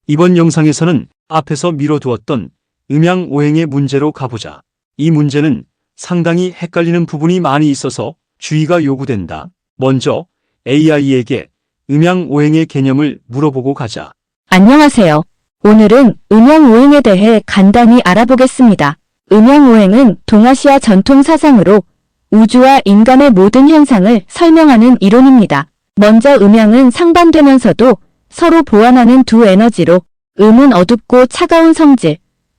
이번 영상에서는 앞에서 미뤄두었던 음양오행의 문제로 가보자. 이 문제는 상당히 헷갈리는 부분이 많이 있어서 주의가 요구된다. 먼저 AI에게 음양오행의 개념을 물어보고 가자. 안녕하세요. 오늘은 음양오행에 대해 간단히 알아보겠습니다. 음양오행은 동아시아 전통 사상으로 우주와 인간의 모든 현상을 설명하는 이론입니다. 먼저 음양은 상반되면서도 서로 보완하는 두 에너지로, 음은 어둡고 차가운 성질,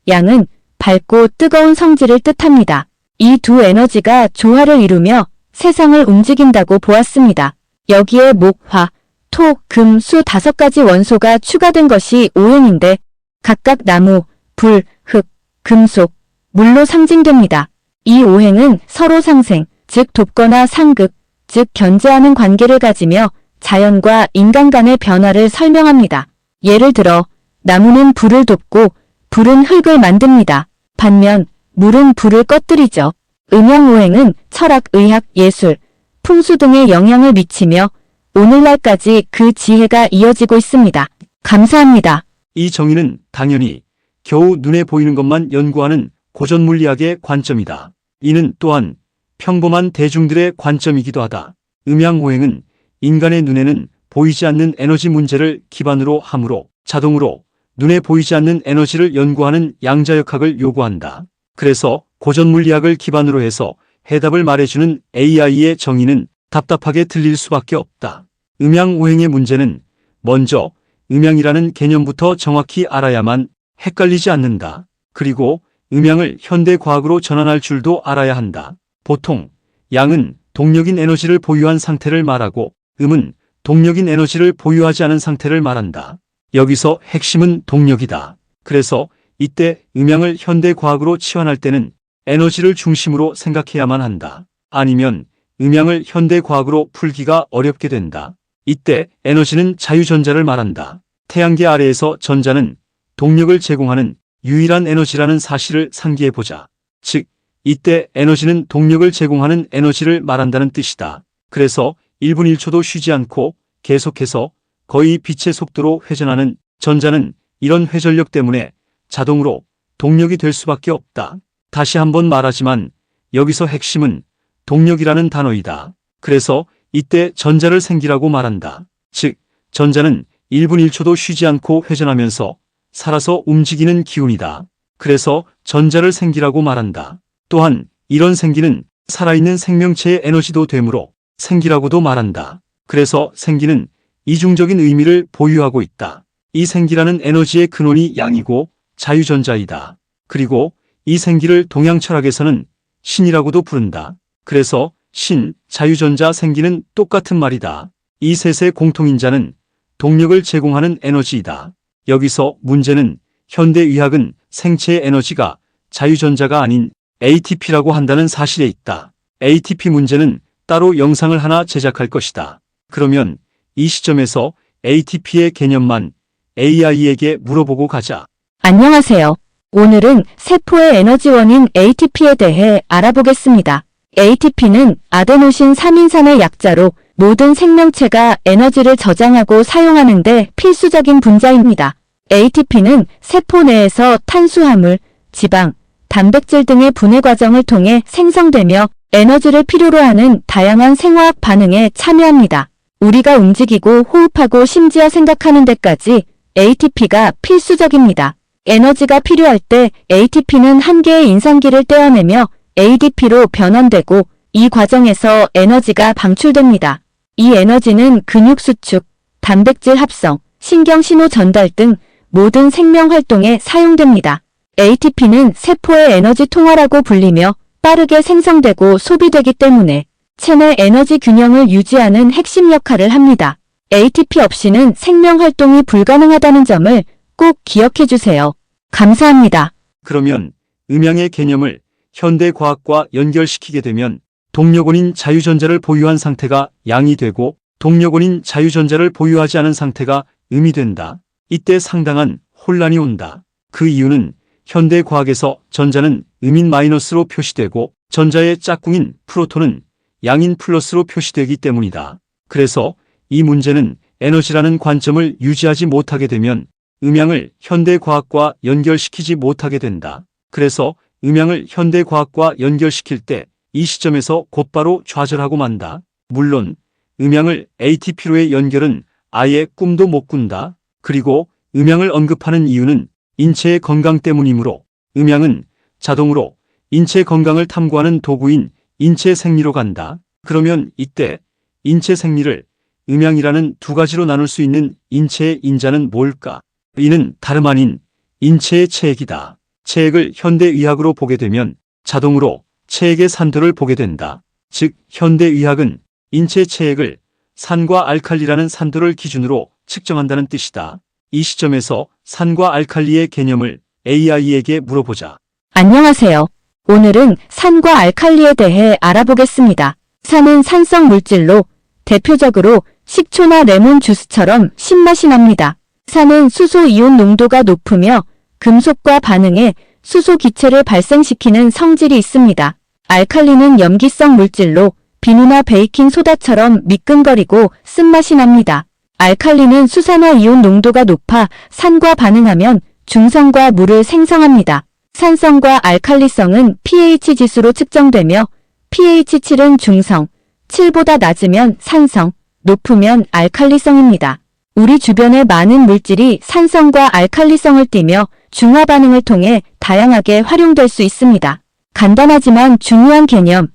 양은 밝고 뜨거운 성질을 뜻합니다. 이 두 에너지가 조화를 이루며 세상을 움직인다고 보았습니다. 여기에 목, 화, 토, 금, 수 5가지 원소가 추가된 것이 오행인데 각각 나무, 불, 흙, 금속, 물로 상징됩니다. 이 오행은 서로 상생, 즉 돕거나 상극, 즉 견제하는 관계를 가지며 자연과 인간 간의 변화를 설명합니다. 예를 들어 나무는 불을 돕고 불은 흙을 만듭니다. 반면 물은 불을 꺼뜨리죠. 음양오행은 철학, 의학, 예술, 풍수 등에 영향을 미치며 오늘날까지 그 지혜가 이어지고 있습니다. 감사합니다. 이 정의는 당연히 겨우 눈에 보이는 것만 연구하는 고전물리학의 관점이다. 이는 또한 평범한 대중들의 관점이기도 하다. 음양오행은 인간의 눈에는 보이지 않는 에너지 문제를 기반으로 하므로 자동으로 눈에 보이지 않는 에너지를 연구하는 양자역학을 요구한다. 그래서 고전물리학을 기반으로 해서 해답을 말해주는 AI의 정의는 답답하게 들릴 수밖에 없다. 음양오행의 문제는 먼저 음양이라는 개념부터 정확히 알아야만 헷갈리지 않는다. 그리고 음양을 현대과학으로 전환할 줄도 알아야 한다. 보통 양은 동력인 에너지를 보유한 상태를 말하고 음은 동력인 에너지를 보유하지 않은 상태를 말한다. 여기서 핵심은 동력이다. 그래서 이때 음양을 현대과학으로 치환할 때는 에너지를 중심으로 생각해야만 한다. 아니면 음양을 현대과학으로 풀기가 어렵게 된다. 이때 에너지는 자유전자를 말한다. 태양계 아래에서 전자는 동력을 제공하는 유일한 에너지라는 사실을 상기해보자. 즉, 이때 에너지는 동력을 제공하는 에너지를 말한다는 뜻이다. 그래서 1분 1초도 쉬지 않고 계속해서 거의 빛의 속도로 회전하는 전자는 이런 회전력 때문에 자동으로 동력이 될 수밖에 없다. 다시 한번 말하지만 여기서 핵심은 동력이라는 단어이다. 그래서 이때 전자를 생기라고 말한다. 즉, 전자는 1분 1초도 쉬지 않고 회전하면서 살아서 움직이는 기운이다. 그래서 전자를 생기라고 말한다. 또한 이런 생기는 살아있는 생명체의 에너지도 되므로 생기라고도 말한다. 그래서 생기는 이중적인 의미를 보유하고 있다. 이 생기라는 에너지의 근원이 양이고 자유전자이다. 그리고 이 생기를 동양철학에서는 신이라고도 부른다. 그래서 신, 자유전자, 생기는 똑같은 말이다. 이 셋의 공통인자는 동력을 제공하는 에너지이다. 여기서 문제는 현대의학은 생체의 에너지가 자유전자가 아닌 ATP라고 한다는 사실에 있다. ATP 문제는 따로 영상을 하나 제작할 것이다. 그러면 이 시점에서 ATP의 개념만 AI에게 물어보고 가자. 안녕하세요. 오늘은 세포의 에너지원인 ATP에 대해 알아보겠습니다. ATP는 아데노신 3인산의 약자로 모든 생명체가 에너지를 저장하고 사용하는 데 필수적인 분자입니다. ATP는 세포 내에서 탄수화물, 지방, 단백질 등의 분해 과정을 통해 생성되며 에너지를 필요로 하는 다양한 생화학 반응에 참여합니다. 우리가 움직이고 호흡하고 심지어 생각하는 데까지 ATP가 필수적입니다. 에너지가 필요할 때 ATP는 한 개의 인산기를 떼어내며 ADP로 변환되고 이 과정에서 에너지가 방출됩니다. 이 에너지는 근육 수축, 단백질 합성, 신경 신호 전달 등 모든 생명 활동에 사용됩니다. ATP는 세포의 에너지 통화라고 불리며 빠르게 생성되고 소비되기 때문에 체내 에너지 균형을 유지하는 핵심 역할을 합니다. ATP 없이는 생명 활동이 불가능하다는 점을 꼭 기억해 주세요. 감사합니다. 그러면 음양의 개념을 현대과학과 연결시키게 되면 동력원인 자유전자를 보유한 상태가 양이 되고 동력원인 자유전자를 보유하지 않은 상태가 음이 된다. 이때 상당한 혼란이 온다. 그 이유는 현대과학에서 전자는 음인 마이너스로 표시되고 전자의 짝꿍인 프로톤은 양인 플러스로 표시되기 때문이다. 그래서 이 문제는 에너지라는 관점을 유지하지 못하게 되면 음양을 현대과학과 연결시키지 못하게 된다. 그래서 음양을 현대과학과 연결시킬 때 이 시점에서 곧바로 좌절하고 만다. 물론 음양을 ATP로의 연결은 아예 꿈도 못 꾼다. 그리고 음양을 언급하는 이유는 인체의 건강 때문이므로 음양은 자동으로 인체 건강을 탐구하는 도구인 인체 생리로 간다. 그러면 이때 인체 생리를 음양이라는 두 가지로 나눌 수 있는 인체의 인자는 뭘까? 이는 다름 아닌 인체의 체액이다. 체액을 현대의학으로 보게 되면 자동으로 체액의 산도를 보게 된다. 즉 현대의학은 인체 체액을 산과 알칼리라는 산도를 기준으로 측정한다는 뜻이다. 이 시점에서 산과 알칼리의 개념을 AI에게 물어보자. 안녕하세요. 오늘은 산과 알칼리에 대해 알아보겠습니다. 산은 산성 물질로 대표적으로 식초나 레몬 주스처럼 신맛이 납니다. 산은 수소 이온 농도가 높으며 금속과 반응해 수소 기체를 발생시키는 성질이 있습니다. 알칼리는 염기성 물질로 비누나 베이킹 소다처럼 미끈거리고 쓴맛이 납니다. 알칼리는 수산화 이온 농도가 높아 산과 반응하면 중성과 물을 생성합니다. 산성과 알칼리성은 pH 지수로 측정되며 pH 7은 중성, 7보다 낮으면 산성, 높으면 알칼리성입니다. 우리 주변의 많은 물질이 산성과 알칼리성을 띠며 중화 반응을 통해 다양하게 활용될 수 있습니다. 간단하지만 중요한 개념,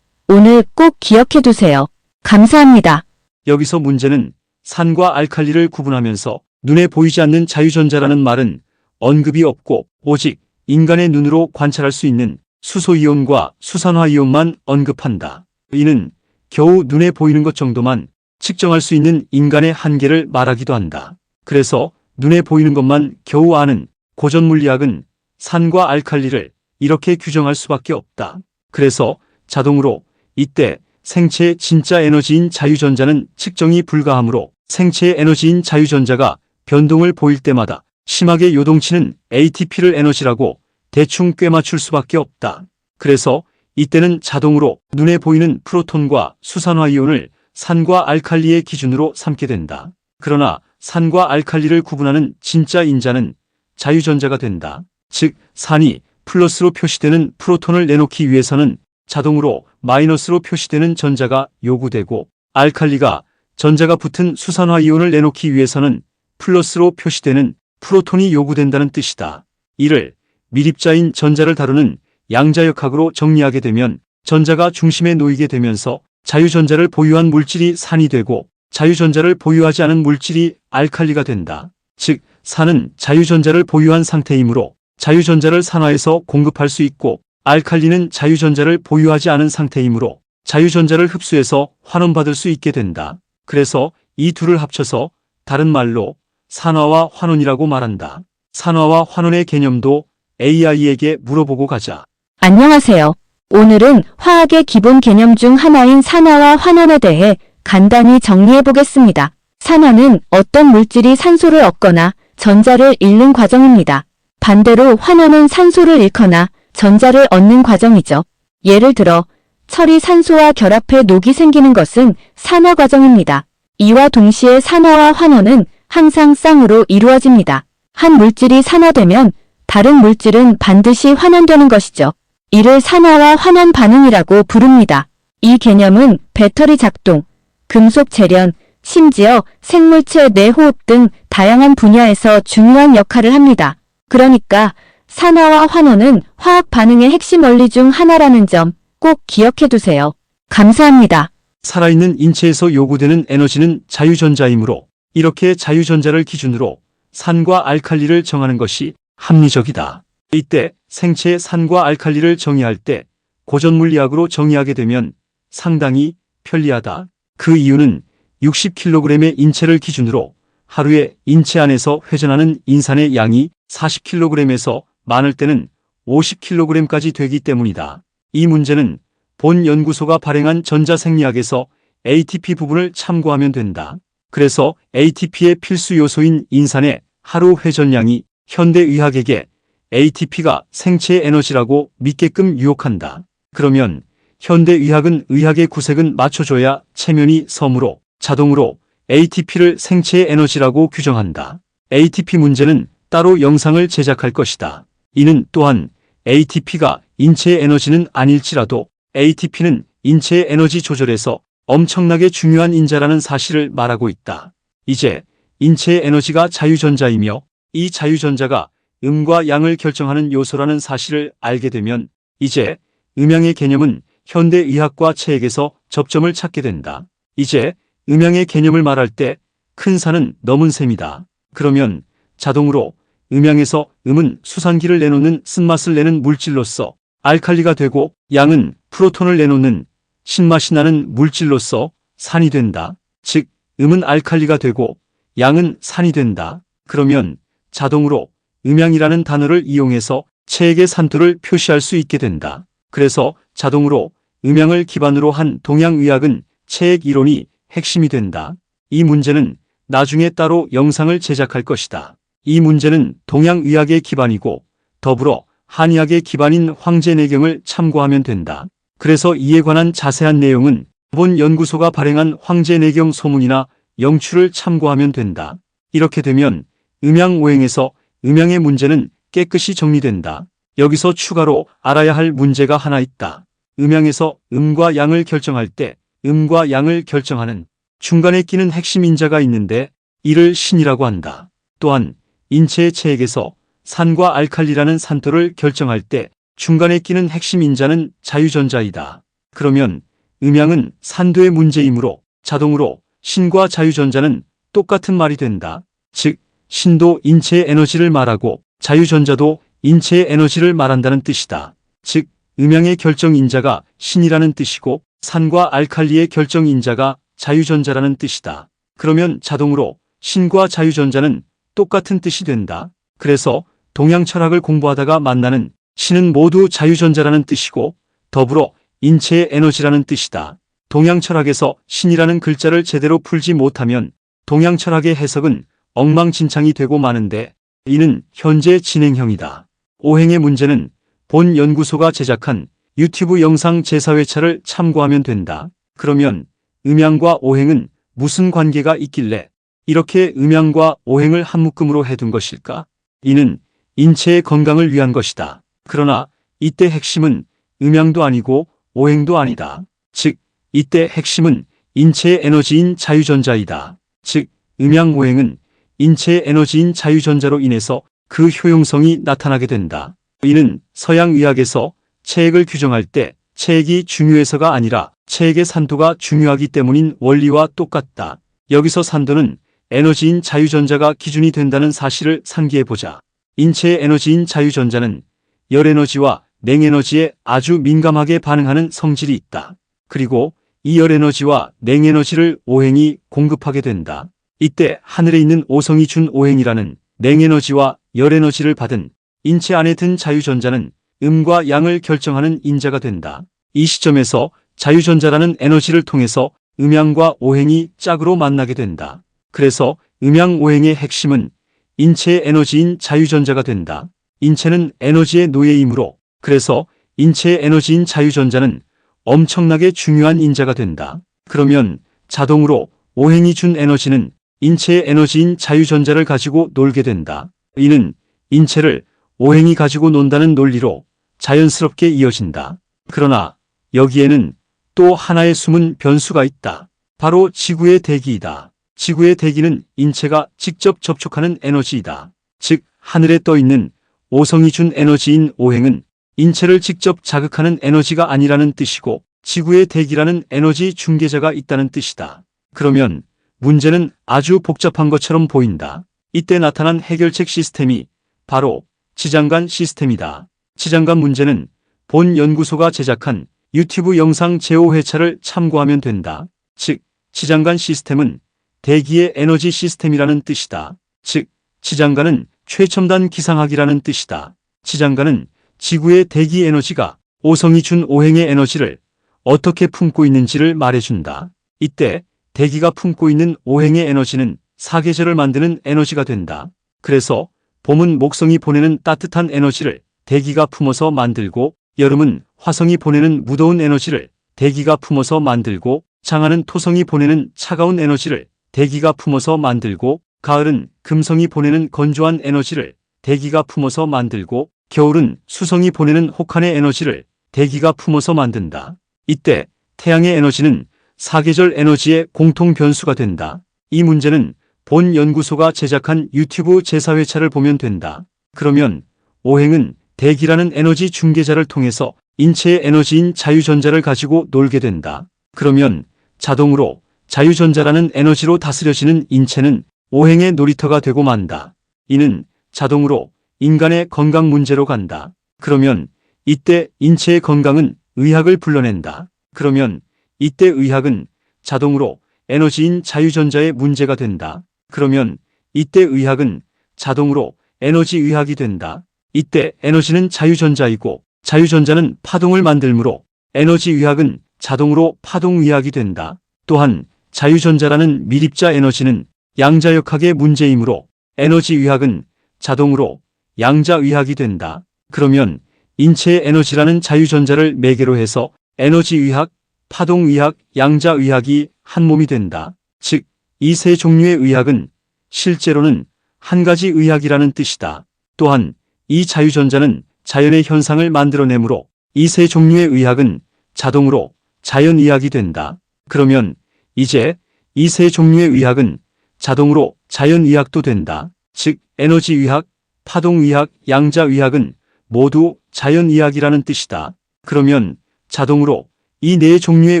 오늘 꼭 기억해 두세요. 감사합니다. 여기서 문제는 산과 알칼리를 구분하면서 눈에 보이지 않는 자유전자라는 말은 언급이 없고 오직 인간의 눈으로 관찰할 수 있는 수소이온과 수산화이온만 언급한다. 이는 겨우 눈에 보이는 것 정도만 측정할 수 있는 인간의 한계를 말하기도 한다. 그래서 눈에 보이는 것만 겨우 아는 고전물리학은 산과 알칼리를 이렇게 규정할 수밖에 없다. 그래서 자동으로 이때 생체의 진짜 에너지인 자유전자는 측정이 불가하므로 생체의 에너지인 자유전자가 변동을 보일 때마다 심하게 요동치는 ATP를 에너지라고 대충 꿰맞출 수밖에 없다. 그래서 이때는 자동으로 눈에 보이는 프로톤과 수산화이온을 산과 알칼리의 기준으로 삼게 된다. 그러나 산과 알칼리를 구분하는 진짜 인자는 자유전자가 된다. 즉 산이 플러스로 표시되는 프로톤을 내놓기 위해서는 자동으로 마이너스로 표시되는 전자가 요구되고 알칼리가 전자가 붙은 수산화이온을 내놓기 위해서는 플러스로 표시되는 프로톤이 요구된다는 뜻이다. 이를 밀입자인 전자를 다루는 양자역학으로 정리하게 되면 전자가 중심에 놓이게 되면서 자유전자를 보유한 물질이 산이 되고 자유전자를 보유하지 않은 물질이 알칼리가 된다. 즉 산은 자유전자를 보유한 상태이므로 자유전자를 산화해서 공급할 수 있고 알칼리는 자유전자를 보유하지 않은 상태이므로 자유전자를 흡수해서 환원받을 수 있게 된다. 그래서 이 둘을 합쳐서 다른 말로 산화와 환원이라고 말한다. 산화와 환원의 개념도 AI에게 물어보고 가자. 안녕하세요. 오늘은 화학의 기본 개념 중 하나인 산화와 환원에 대해 간단히 정리해 보겠습니다. 산화는 어떤 물질이 산소를 얻거나 전자를 잃는 과정입니다. 반대로 환원은 산소를 잃거나 전자를 얻는 과정이죠. 예를 들어 철이 산소와 결합해 녹이 생기는 것은 산화 과정입니다. 이와 동시에 산화와 환원은 항상 쌍으로 이루어집니다. 한 물질이 산화되면 다른 물질은 반드시 환원되는 것이죠. 이를 산화와 환원 반응이라고 부릅니다. 이 개념은 배터리 작동, 금속 재련, 심지어 생물체 내호흡 등 다양한 분야에서 중요한 역할을 합니다. 그러니까 산화와 환원은 화학 반응의 핵심 원리 중 하나라는 점 꼭 기억해 두세요. 감사합니다. 살아있는 인체에서 요구되는 에너지는 자유전자이므로 이렇게 자유전자를 기준으로 산과 알칼리를 정하는 것이 합리적이다. 이때 생체의 산과 알칼리를 정의할 때 고전물리학으로 정의하게 되면 상당히 편리하다. 그 이유는 60kg의 인체를 기준으로 하루에 인체 안에서 회전하는 인산의 양이 40kg에서 많을 때는 50kg까지 되기 때문이다. 이 문제는 본 연구소가 발행한 전자생리학에서 ATP 부분을 참고하면 된다. 그래서 ATP의 필수 요소인 인산의 하루 회전량이 현대의학에게 ATP가 생체의 에너지라고 믿게끔 유혹한다. 그러면 현대의학은 의학의 구색은 맞춰줘야 체면이 서므로 자동으로 ATP를 생체의 에너지라고 규정한다. ATP 문제는 따로 영상을 제작할 것이다. 이는 또한 ATP가 인체의 에너지는 아닐지라도 ATP는 인체의 에너지 조절에서 엄청나게 중요한 인자라는 사실을 말하고 있다. 이제 인체의 에너지가 자유전자이며 이 자유전자가 음과 양을 결정하는 요소라는 사실을 알게 되면 이제 음양의 개념은 현대의학과 체액에서 접점을 찾게 된다. 이제 음양의 개념을 말할 때 큰 산은 넘은 셈이다. 그러면 자동으로 음양에서 음은 수산기를 내놓는 쓴맛을 내는 물질로서 알칼리가 되고 양은 프로톤을 내놓는 신맛이 나는 물질로서 산이 된다. 즉 음은 알칼리가 되고 양은 산이 된다. 그러면 자동으로 음양이라는 단어를 이용해서 체액의 산도를 표시할 수 있게 된다. 그래서 자동으로 음양을 기반으로 한 동양의학은 체액 이론이 핵심이 된다. 이 문제는 나중에 따로 영상을 제작할 것이다. 이 문제는 동양의학의 기반이고 더불어 한의학의 기반인 황제내경을 참고하면 된다. 그래서 이에 관한 자세한 내용은 본 연구소가 발행한 황제내경 소문이나 영추를 참고하면 된다. 이렇게 되면 음양오행에서 음양의 문제는 깨끗이 정리된다. 여기서 추가로 알아야 할 문제가 하나 있다. 음양에서 음과 양을 결정할 때 음과 양을 결정하는 중간에 끼는 핵심 인자가 있는데 이를 신이라고 한다. 또한 인체의 체액에서 산과 알칼리라는 산도를 결정할 때 중간에 끼는 핵심 인자는 자유전자이다. 그러면 음양은 산도의 문제이므로 자동으로 신과 자유전자는 똑같은 말이 된다. 즉 신도 인체의 에너지를 말하고 자유전자도 인체의 에너지를 말한다는 뜻이다. 즉 음양의 결정인자가 신이라는 뜻이고 산과 알칼리의 결정인자가 자유전자라는 뜻이다. 그러면 자동으로 신과 자유전자는 똑같은 뜻이 된다. 그래서 동양철학을 공부하다가 만나는 신은 모두 자유전자라는 뜻이고 더불어 인체의 에너지라는 뜻이다. 동양철학에서 신이라는 글자를 제대로 풀지 못하면 동양철학의 해석은 엉망진창이 되고 마는데 이는 현재 진행형이다. 오행의 문제는 본 연구소가 제작한 유튜브 영상 제4회차를 참고하면 된다. 그러면 음양과 오행은 무슨 관계가 있길래 이렇게 음양과 오행을 한 묶음으로 해둔 것일까? 이는 인체의 건강을 위한 것이다. 그러나 이때 핵심은 음양도 아니고 오행도 아니다. 즉 이때 핵심은 인체의 에너지인 자유전자이다. 즉 음양오행은 인체의 에너지인 자유전자로 인해서 그 효용성이 나타나게 된다. 이는 서양의학에서 체액을 규정할 때 체액이 중요해서가 아니라 체액의 산도가 중요하기 때문인 원리와 똑같다. 여기서 산도는 에너지인 자유전자가 기준이 된다는 사실을 상기해보자. 인체의 에너지인 자유전자는 열에너지와 냉에너지에 아주 민감하게 반응하는 성질이 있다. 그리고 이 열에너지와 냉에너지를 오행이 공급하게 된다. 이때 하늘에 있는 오성이 준 오행이라는 냉에너지와 열에너지를 받은 인체 안에 든 자유전자는 음과 양을 결정하는 인자가 된다. 이 시점에서 자유전자라는 에너지를 통해서 음양과 오행이 짝으로 만나게 된다. 그래서 음양오행의 핵심은 인체의 에너지인 자유전자가 된다. 인체는 에너지의 노예이므로 그래서 인체의 에너지인 자유전자는 엄청나게 중요한 인자가 된다. 그러면 자동으로 오행이 준 에너지는 인체의 에너지인 자유전자를 가지고 놀게 된다. 이는 인체를 오행이 가지고 논다는 논리로 자연스럽게 이어진다. 그러나 여기에는 또 하나의 숨은 변수가 있다. 바로 지구의 대기이다. 지구의 대기는 인체가 직접 접촉하는 에너지이다. 즉 하늘에 떠 있는 오성이 준 에너지인 오행은 인체를 직접 자극하는 에너지가 아니라는 뜻이고 지구의 대기라는 에너지 중개자가 있다는 뜻이다. 그러면 문제는 아주 복잡한 것처럼 보인다. 이때 나타난 해결책 시스템이 바로 지장간 시스템이다. 지장간 문제는 본 연구소가 제작한 유튜브 영상 제5회차를 참고하면 된다. 즉 지장간 시스템은 대기의 에너지 시스템이라는 뜻이다. 즉 지장간은 최첨단 기상학이라는 뜻이다. 지장간은 지구의 대기 에너지가 오성이 준 오행의 에너지를 어떻게 품고 있는지를 말해준다. 이때 대기가 품고 있는 오행의 에너지는 사계절을 만드는 에너지가 된다. 그래서 봄은 목성이 보내는 따뜻한 에너지를 대기가 품어서 만들고 여름은 화성이 보내는 무더운 에너지를 대기가 품어서 만들고 장하는 토성이 보내는 차가운 에너지를 대기가 품어서 만들고 가을은 금성이 보내는 건조한 에너지를 대기가 품어서 만들고 겨울은 수성이 보내는 혹한의 에너지를 대기가 품어서 만든다. 이때 태양의 에너지는 사계절 에너지의 공통 변수가 된다. 이 문제는 본 연구소가 제작한 유튜브 제4회차를 보면 된다. 그러면 오행은 대기라는 에너지 중개자를 통해서 인체의 에너지인 자유전자를 가지고 놀게 된다. 그러면 자동으로 자유전자라는 에너지로 다스려지는 인체는 오행의 놀이터가 되고 만다. 이는 자동으로 인간의 건강 문제로 간다. 그러면 이때 인체의 건강은 의학을 불러낸다. 그러면 이때 의학은 자동으로 에너지인 자유전자의 문제가 된다. 그러면 이때 의학은 자동으로 에너지 의학이 된다. 이때 에너지는 자유전자이고 자유전자는 파동을 만들므로 에너지 의학은 자동으로 파동 의학이 된다. 또한 자유전자라는 미립자 에너지는 양자역학의 문제이므로 에너지 의학은 자동으로 양자의학이 된다. 그러면 인체의 에너지라는 자유전자를 매개로 해서 에너지의학, 파동의학, 양자의학이 한 몸이 된다. 즉, 이 세 종류의 의학은 실제로는 한 가지 의학이라는 뜻이다. 또한 이 자유전자는 자연의 현상을 만들어내므로 이 세 종류의 의학은 자동으로 자연의학이 된다. 그러면 이제 이 세 종류의 의학은 자동으로 자연의학도 된다. 즉, 에너지의학, 파동의학, 양자의학은 모두 자연의학이라는 뜻이다. 그러면 자동으로 이 네 종류의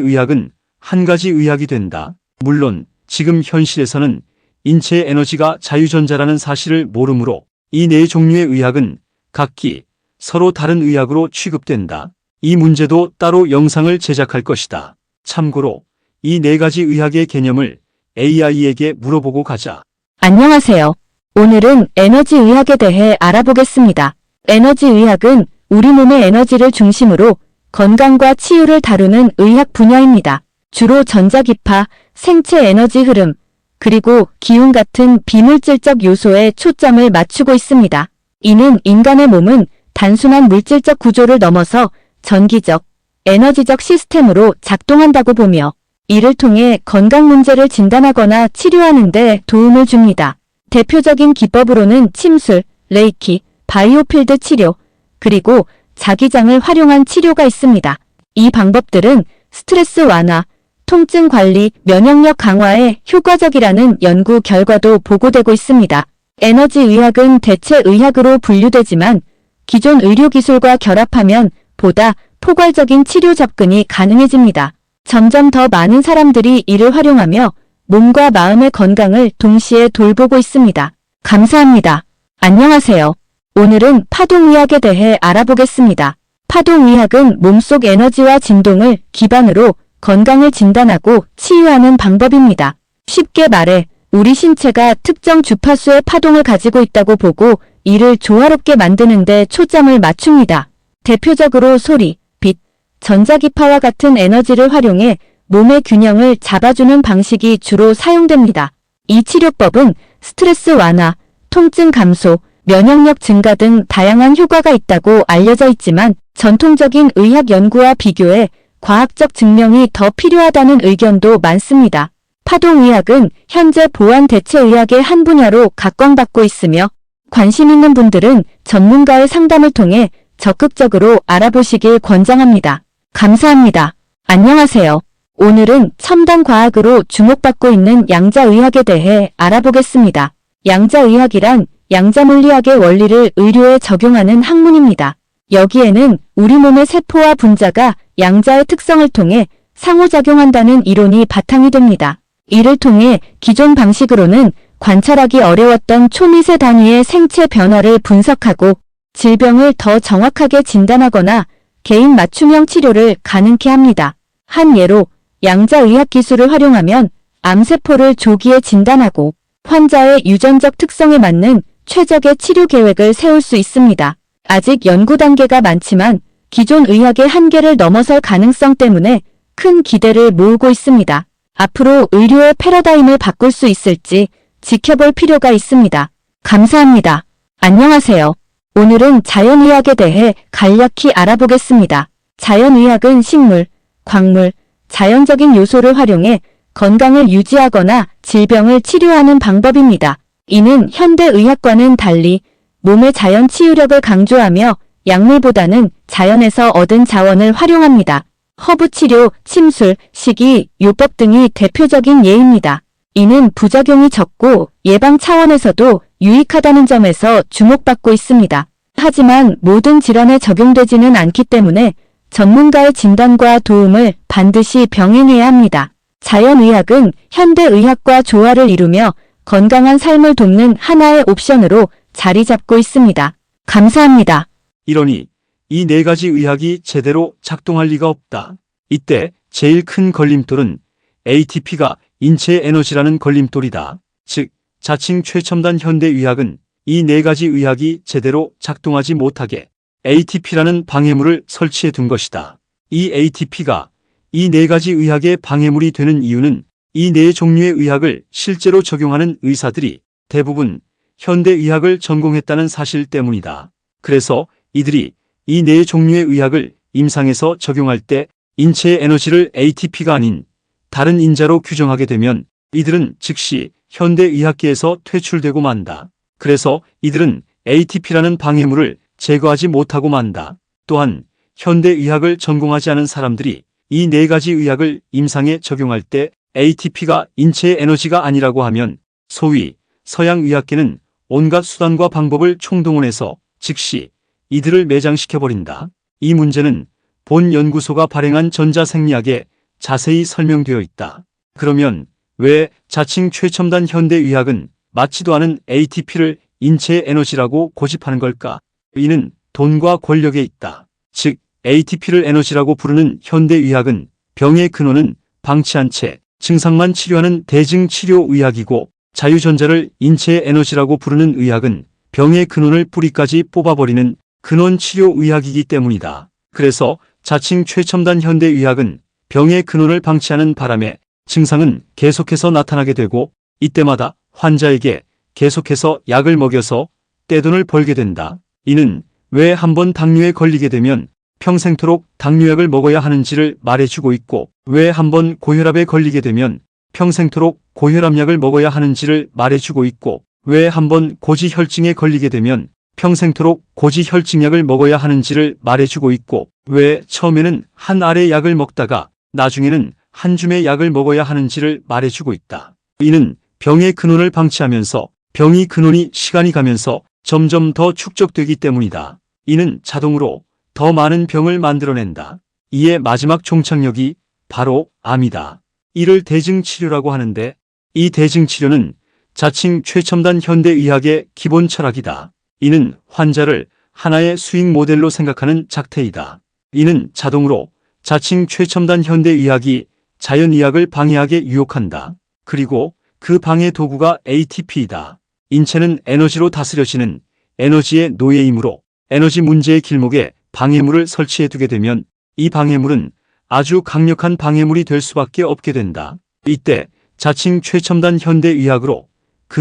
의학은 한 가지 의학이 된다. 물론 지금 현실에서는 인체의 에너지가 자유전자라는 사실을 모르므로 이 네 종류의 의학은 각기 서로 다른 의학으로 취급된다. 이 문제도 따로 영상을 제작할 것이다. 참고로 이 네 가지 의학의 개념을 AI에게 물어보고 가자. 안녕하세요. 오늘은 에너지 의학에 대해 알아보겠습니다. 에너지 의학은 우리 몸의 에너지를 중심으로 건강과 치유를 다루는 의학 분야입니다. 주로 전자기파, 생체 에너지 흐름, 그리고 기운 같은 비물질적 요소에 초점을 맞추고 있습니다. 이는 인간의 몸은 단순한 물질적 구조를 넘어서 전기적, 에너지적 시스템으로 작동한다고 보며 이를 통해 건강 문제를 진단하거나 치료하는 데 도움을 줍니다. 대표적인 기법으로는 침술, 레이키, 바이오필드 치료, 그리고 자기장을 활용한 치료가 있습니다. 이 방법들은 스트레스 완화, 통증 관리, 면역력 강화에 효과적이라는 연구 결과도 보고되고 있습니다. 에너지 의학은 대체 의학으로 분류되지만 기존 의료 기술과 결합하면 보다 포괄적인 치료 접근이 가능해집니다. 점점 더 많은 사람들이 이를 활용하며 몸과 마음의 건강을 동시에 돌보고 있습니다. 감사합니다. 안녕하세요. 오늘은 파동의학에 대해 알아보겠습니다. 파동의학은 몸속 에너지와 진동을 기반으로 건강을 진단하고 치유하는 방법입니다. 쉽게 말해 우리 신체가 특정 주파수의 파동을 가지고 있다고 보고 이를 조화롭게 만드는 데 초점을 맞춥니다. 대표적으로 소리, 빛, 전자기파와 같은 에너지를 활용해 몸의 균형을 잡아주는 방식이 주로 사용됩니다. 이 치료법은 스트레스 완화, 통증 감소, 면역력 증가 등 다양한 효과가 있다고 알려져 있지만 전통적인 의학 연구와 비교해 과학적 증명이 더 필요하다는 의견도 많습니다. 파동의학은 현재 보안 대체의학의 한 분야로 각광받고 있으며 관심 있는 분들은 전문가의 상담을 통해 적극적으로 알아보시길 권장합니다. 감사합니다. 안녕하세요. 오늘은 첨단 과학으로 주목받고 있는 양자의학에 대해 알아보겠습니다. 양자의학이란 양자물리학의 원리를 의료에 적용하는 학문입니다. 여기에는 우리 몸의 세포와 분자가 양자의 특성을 통해 상호작용한다는 이론이 바탕이 됩니다. 이를 통해 기존 방식으로는 관찰하기 어려웠던 초미세 단위의 생체 변화를 분석하고 질병을 더 정확하게 진단하거나 개인 맞춤형 치료를 가능케 합니다. 한 예로 양자의학 기술을 활용하면 암세포를 조기에 진단하고 환자의 유전적 특성에 맞는 최적의 치료 계획을 세울 수 있습니다. 아직 연구 단계가 많지만 기존 의학의 한계를 넘어설 가능성 때문에 큰 기대를 모으고 있습니다. 앞으로 의료의 패러다임을 바꿀 수 있을지 지켜볼 필요가 있습니다. 감사합니다. 안녕하세요. 오늘은 자연의학에 대해 간략히 알아보겠습니다. 자연의학은 식물, 광물, 자연적인 요소를 활용해 건강을 유지하거나 질병을 치료하는 방법입니다. 이는 현대의학과는 달리 몸의 자연 치유력을 강조하며 약물보다는 자연에서 얻은 자원을 활용합니다. 허브 치료, 침술, 식이, 요법 등이 대표적인 예입니다. 이는 부작용이 적고 예방 차원에서도 유익하다는 점에서 주목받고 있습니다. 하지만 모든 질환에 적용되지는 않기 때문에 전문가의 진단과 도움을 반드시 병행해야 합니다. 자연의학은 현대의학과 조화를 이루며 건강한 삶을 돕는 하나의 옵션으로 자리 잡고 있습니다. 감사합니다. 이러니 이 네 가지 의학이 제대로 작동할 리가 없다. 이때 제일 큰 걸림돌은 ATP가 인체의 에너지라는 걸림돌이다. 즉, 자칭 최첨단 현대의학은 이 네 가지 의학이 제대로 작동하지 못하게 ATP라는 방해물을 설치해 둔 것이다. 이 ATP가 이 네 가지 의학의 방해물이 되는 이유는 이 네 종류의 의학을 실제로 적용하는 의사들이 대부분 현대의학을 전공했다는 사실 때문이다. 그래서 이들이 이 네 종류의 의학을 임상에서 적용할 때 인체의 에너지를 ATP가 아닌 다른 인자로 규정하게 되면 이들은 즉시 현대의학계에서 퇴출되고 만다. 그래서 이들은 ATP라는 방해물을 제거하지 못하고 만다. 또한 현대의학을 전공하지 않은 사람들이 이 네 가지 의학을 임상에 적용할 때 ATP가 인체의 에너지가 아니라고 하면 소위 서양의학계는 온갖 수단과 방법을 총동원해서 즉시 이들을 매장시켜버린다. 이 문제는 본 연구소가 발행한 전자생리학에 자세히 설명되어 있다. 그러면 왜 자칭 최첨단 현대의학은 맞지도 않은 ATP를 인체의 에너지라고 고집하는 걸까? 이는 돈과 권력에 있다. 즉, ATP를 에너지라고 부르는 현대의학은 병의 근원은 방치한 채 증상만 치료하는 대증치료의학이고 자유전자를 인체의 에너지라고 부르는 의학은 병의 근원을 뿌리까지 뽑아버리는 근원치료의학이기 때문이다. 그래서 자칭 최첨단 현대의학은 병의 근원을 방치하는 바람에 증상은 계속해서 나타나게 되고 이때마다 환자에게 계속해서 약을 먹여서 떼돈을 벌게 된다. 이는 왜 한번 당뇨에 걸리게 되면 평생토록 당뇨약을 먹어야 하는지를 말해주고 있고 왜 한번 고혈압에 걸리게 되면 평생토록 고혈압약을 먹어야 하는지를 말해주고 있고 왜 한번 고지혈증에 걸리게 되면 평생토록 고지혈증약을 먹어야 하는지를 말해주고 있고 왜 처음에는 한 알의 약을 먹다가 나중에는 한 줌의 약을 먹어야 하는지를 말해주고 있다. 이는 병의 근원을 방치하면서 병이 근원이 시간이 가면서 점점 더 축적되기 때문이다. 이는 자동으로 더 많은 병을 만들어낸다. 이의 마지막 종착역이 바로 암이다. 이를 대증치료라고 하는데 이 대증치료는 자칭 최첨단 현대의학의 기본 철학이다. 이는 환자를 하나의 수익 모델로 생각하는 작태이다. 이는 자동으로 자칭 최첨단 현대의학이 자연의학을 방해하게 유혹한다. 그리고 그 방해 도구가 ATP이다. 인체는 에너지로 다스려지는 에너지의 노예이므로 에너지 문제의 길목에 방해물을 설치해 두게 되면 이 방해물은 아주 강력한 방해물이 될 수밖에 없게 된다. 이때 자칭 최첨단 현대의학으로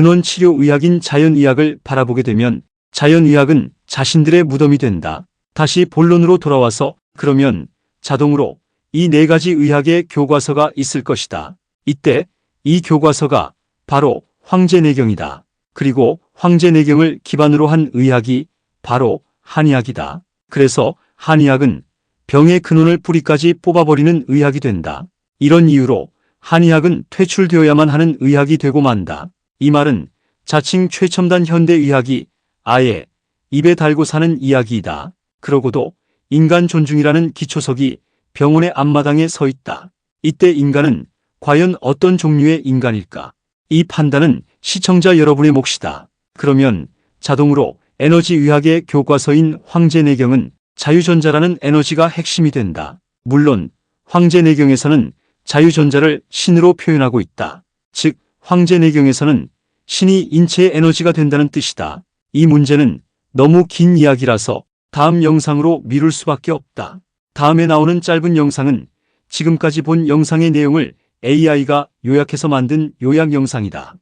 근원치료의학인 자연의학을 바라보게 되면 자연의학은 자신들의 무덤이 된다. 다시 본론으로 돌아와서 그러면 자동으로 이 네 가지 의학의 교과서가 있을 것이다. 이때 이 교과서가 바로 황제내경이다. 그리고 황제내경을 기반으로 한 의학이 바로 한의학이다. 그래서 한의학은 병의 근원을 뿌리까지 뽑아버리는 의학이 된다. 이런 이유로 한의학은 퇴출되어야만 하는 의학이 되고 만다. 이 말은 자칭 최첨단 현대의학이 아예 입에 달고 사는 이야기이다. 그러고도 인간 존중이라는 기초석이 병원의 앞마당에 서 있다. 이때 인간은 과연 어떤 종류의 인간일까? 이 판단은 시청자 여러분의 몫이다. 그러면 자동으로 에너지의학의 교과서인 황제내경은 자유전자라는 에너지가 핵심이 된다. 물론 황제내경에서는 자유전자를 신으로 표현하고 있다. 즉 황제내경에서는 신이 인체의 에너지가 된다는 뜻이다. 이 문제는 너무 긴 이야기라서 다음 영상으로 미룰 수밖에 없다. 다음에 나오는 짧은 영상은 지금까지 본 영상의 내용을 AI가 요약해서 만든 요약 영상이다.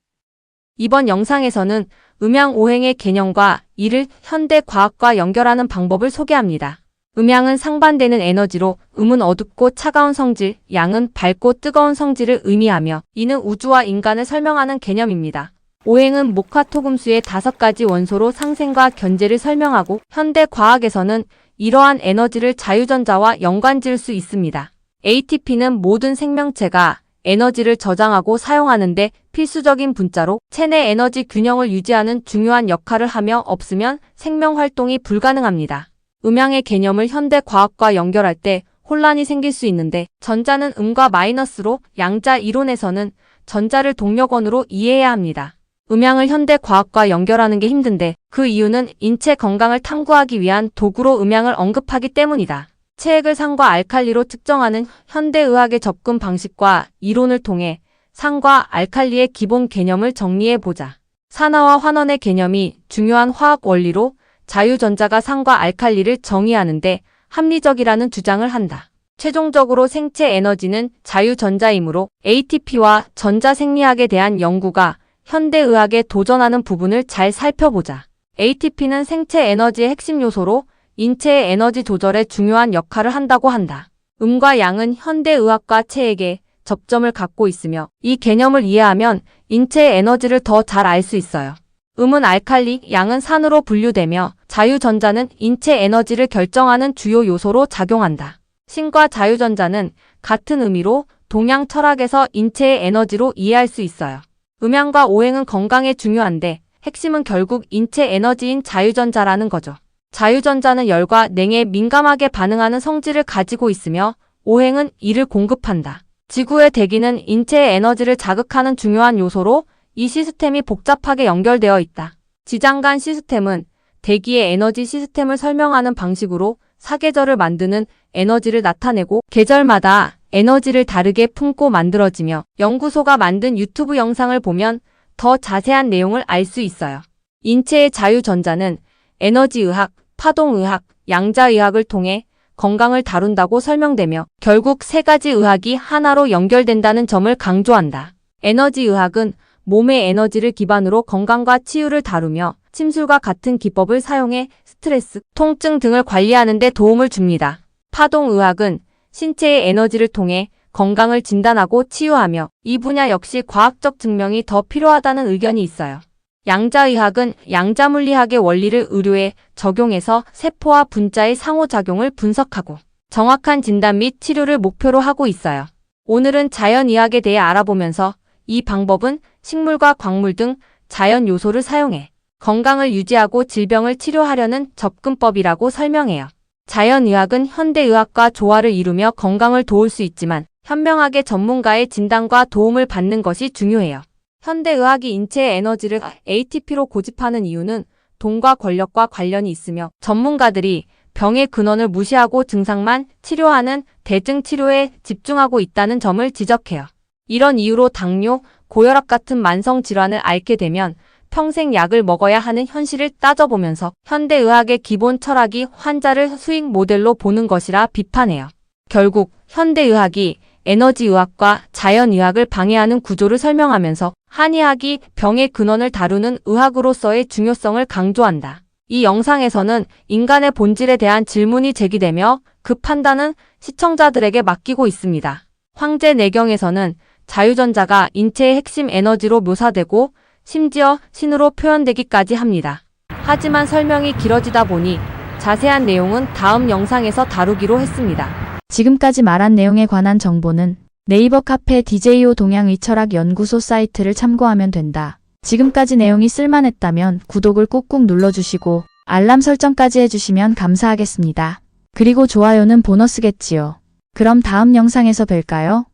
이번 영상에서는 음양오행의 개념과 이를 현대 과학과 연결하는 방법을 소개합니다. 음양은 상반되는 에너지로 음은 어둡고 차가운 성질, 양은 밝고 뜨거운 성질을 의미하며 이는 우주와 인간을 설명하는 개념입니다. 오행은 목화토금수의 5가지 원소로 상생과 견제를 설명하고 현대 과학에서는 이러한 에너지를 자유전자와 연관지을 수 있습니다. ATP는 모든 생명체가 에너지를 저장하고 사용하는데 필수적인 분자로 체내 에너지 균형을 유지하는 중요한 역할을 하며 없으면 생명 활동이 불가능합니다. 음양의 개념을 현대 과학과 연결할 때 혼란이 생길 수 있는데 전자는 음과 마이너스로 양자 이론에서는 전자를 동력원으로 이해해야 합니다. 음양을 현대 과학과 연결하는 게 힘든데 그 이유는 인체 건강을 탐구하기 위한 도구로 음양을 언급하기 때문이다. 체액을 산과 알칼리로 측정하는 현대의학의 접근 방식과 이론을 통해 산과 알칼리의 기본 개념을 정리해보자. 산화와 환원의 개념이 중요한 화학 원리로 자유전자가 산과 알칼리를 정의하는데 합리적이라는 주장을 한다. 최종적으로 생체 에너지는 자유전자이므로 ATP와 전자생리학에 대한 연구가 현대의학에 도전하는 부분을 잘 살펴보자. ATP는 생체 에너지의 핵심 요소로 인체의 에너지 조절에 중요한 역할을 한다고 한다. 음과 양은 현대의학과 체액에 접점을 갖고 있으며 이 개념을 이해하면 인체의 에너지를 더 잘 알 수 있어요. 음은 알칼리, 양은 산으로 분류되며 자유전자는 인체 에너지를 결정하는 주요 요소로 작용한다. 신과 자유전자는 같은 의미로 동양 철학에서 인체의 에너지로 이해할 수 있어요. 음양과 오행은 건강에 중요한데 핵심은 결국 인체 에너지인 자유전자라는 거죠. 자유전자는 열과 냉에 민감하게 반응하는 성질을 가지고 있으며 오행은 이를 공급한다. 지구의 대기는 인체의 에너지를 자극하는 중요한 요소로 이 시스템이 복잡하게 연결되어 있다. 지장간 시스템은 대기의 에너지 시스템을 설명하는 방식으로 사계절을 만드는 에너지를 나타내고 계절마다 에너지를 다르게 품고 만들어지며 연구소가 만든 유튜브 영상을 보면 더 자세한 내용을 알 수 있어요. 인체의 자유전자는 에너지의학, 파동의학, 양자의학을 통해 건강을 다룬다고 설명되며 결국 세 가지 의학이 하나로 연결된다는 점을 강조한다. 에너지의학은 몸의 에너지를 기반으로 건강과 치유를 다루며 침술과 같은 기법을 사용해 스트레스, 통증 등을 관리하는 데 도움을 줍니다. 파동의학은 신체의 에너지를 통해 건강을 진단하고 치유하며 이 분야 역시 과학적 증명이 더 필요하다는 의견이 있어요. 양자의학은 양자물리학의 원리를 의료에 적용해서 세포와 분자의 상호작용을 분석하고 정확한 진단 및 치료를 목표로 하고 있어요. 오늘은 자연의학에 대해 알아보면서 이 방법은 식물과 광물 등 자연 요소를 사용해 건강을 유지하고 질병을 치료하려는 접근법이라고 설명해요. 자연의학은 현대의학과 조화를 이루며 건강을 도울 수 있지만 현명하게 전문가의 진단과 도움을 받는 것이 중요해요. 현대의학이 인체의 에너지를 ATP로 고집하는 이유는 돈과 권력과 관련이 있으며 전문가들이 병의 근원을 무시하고 증상만 치료하는 대증 치료에 집중하고 있다는 점을 지적해요. 이런 이유로 당뇨, 고혈압 같은 만성 질환을 앓게 되면 평생 약을 먹어야 하는 현실을 따져보면서 현대의학의 기본 철학이 환자를 수익 모델로 보는 것이라 비판해요. 결국 현대의학이 에너지의학과 자연의학을 방해하는 구조를 설명하면서 한의학이 병의 근원을 다루는 의학으로서의 중요성을 강조한다. 이 영상에서는 인간의 본질에 대한 질문이 제기되며 그 판단은 시청자들에게 맡기고 있습니다. 황제내경에서는 자유전자가 인체의 핵심 에너지로 묘사되고 심지어 신으로 표현되기까지 합니다. 하지만 설명이 길어지다 보니 자세한 내용은 다음 영상에서 다루기로 했습니다. 지금까지 말한 내용에 관한 정보는 네이버 카페 DJO 동양의철학연구소 사이트를 참고하면 된다. 지금까지 내용이 쓸만했다면 구독을 꾹꾹 눌러주시고 알람 설정까지 해주시면 감사하겠습니다. 그리고 좋아요는 보너스겠지요. 그럼 다음 영상에서 뵐까요?